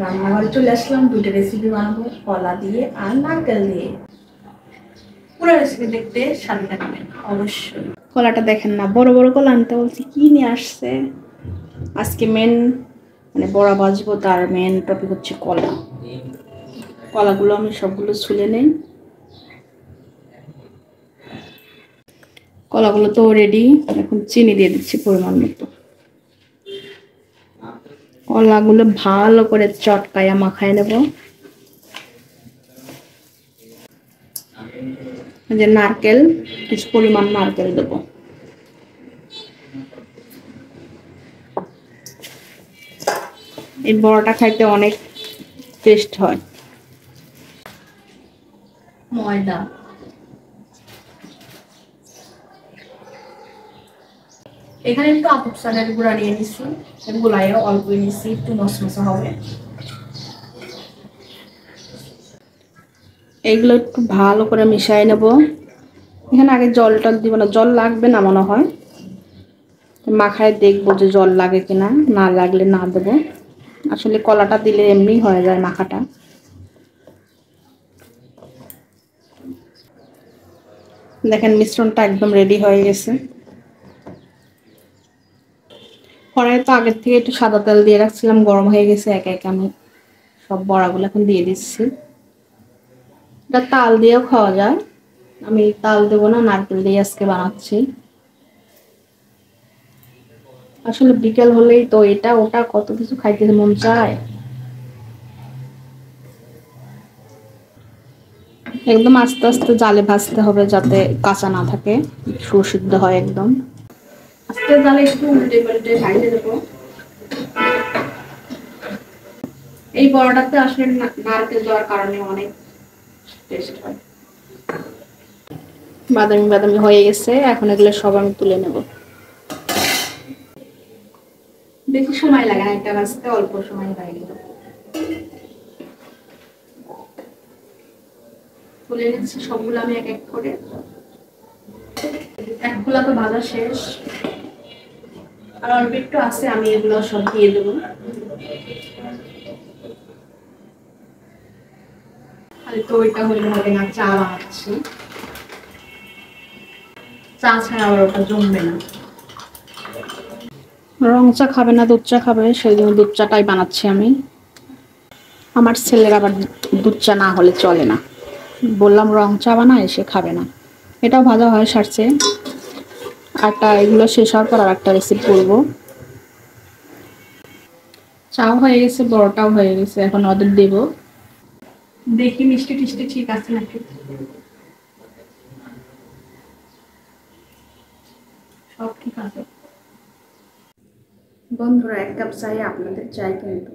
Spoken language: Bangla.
রান্নাঘরে চলে আসলাম, দুটো রেসিপি বানাবো, কলা দিয়ে আর নারকেল দিয়ে। পুরো রেসিপি দেখতে সাথে থাকবেন অবশ্যই। কলাটা দেখেন না, বড় বড় কলা আনতে বলছি, কি নিয়ে আসছে। আজকে মেন মানে বড়া ভাজবো, তার মেন টপিক হচ্ছে কলা। কলাগুলো আমি সবগুলো ছুলে নেই। কলাগুলো তো রেডি, এখন চিনি দিয়ে দিচ্ছি পরিমাণ মতো। কলাগুলো ভালো করে চটকায়া মাখায় নেব। যে নারকেল, কিছু পরিমাণ নারকেল দেবো। এই বড়াটা খাইতে অনেক টেস্ট হয়। ময়দা, এখানে একটু আপক চালের গুঁড়া নিয়ে নিচ্ছি, গুলাইয়ে অল্প নিচ্ছি, একটু মশমশা হবে। এইগুলো একটু ভালো করে মিশিয়ে নেব। এখানে আগে জল টল দিব না, জল লাগবে না মনে হয়। মাখায় দেখবো যে জল লাগে কিনা, না লাগলে না দেবো। আসলে কলাটা দিলে এমনি হয়ে যায় মাখাটা। দেখেন মিশ্রণটা একদম রেডি হয়ে গেছে। কড়াইয়ে তো আগের থেকে একটু সাদা তেল দিয়ে রাখছিলাম, গরম হয়ে গেছে। একে একে আমি সব বড়াগুলো এখন দিয়ে দিচ্ছি। এটা তাল দিয়েও খাওয়া যায়, আমি তাল দেবো না, নারকেল দিয়ে আজকে বানাচ্ছি। আসলে বিকেল হলেই তো এটা ওটা কত কিছু খাইতে মন চায়। একদম আস্তে আস্তে জালে ভাজতে হবে, যাতে কাঁচা না থাকে, সুসিদ্ধ হয় একদম। আস্তে জালে একটু উল্টে পাল্টে ভাজতে দেবো। এই বড়াটাতে আসলে নারকেল দেওয়ার কারণে অনেক টেস্ট হয়। বাদামি বাদামি হয়ে গেছে, এখন এগুলো সব আমি তুলে নেব। বেশি সময় লাগে না, একটা ভাজতে অল্প সময় হয়ে গেল। তুলে নিচ্ছি সবগুলো আমি এক এক করে। একগুলা তো ভাজা শেষ, আর অল্প একটু আছে, আমি এগুলো সব দিয়ে দেবো। খালি তো ওইটা হইলে হবে না, চা বানাচ্ছি, চা ছাড়া আবার ওটা জমবে না। রং চা খাবে না, দুধ চা খাবে, সেই জন্য দুধ চাটাই বানাচ্ছি আমি। আমার ছেলের আবার দুধ চা না হলে চলে না। বললাম রং চা বানায়, সে খাবে না। এটাও ভাজা হয়ে সারছে। আরটা এগুলো শেষ হওয়ার পর আর একটা রেসিপি করবো। চাও হয়ে গেছে, বড়টাও হয়ে গেছে, এখন ওদের দেব। দেখি মিষ্টি টিষ্টি ঠিক আছে নাকি। সব ঠিক আছে। বন্ধুরা, এক কাপ চাই আপনাদের চাই কিন্তু।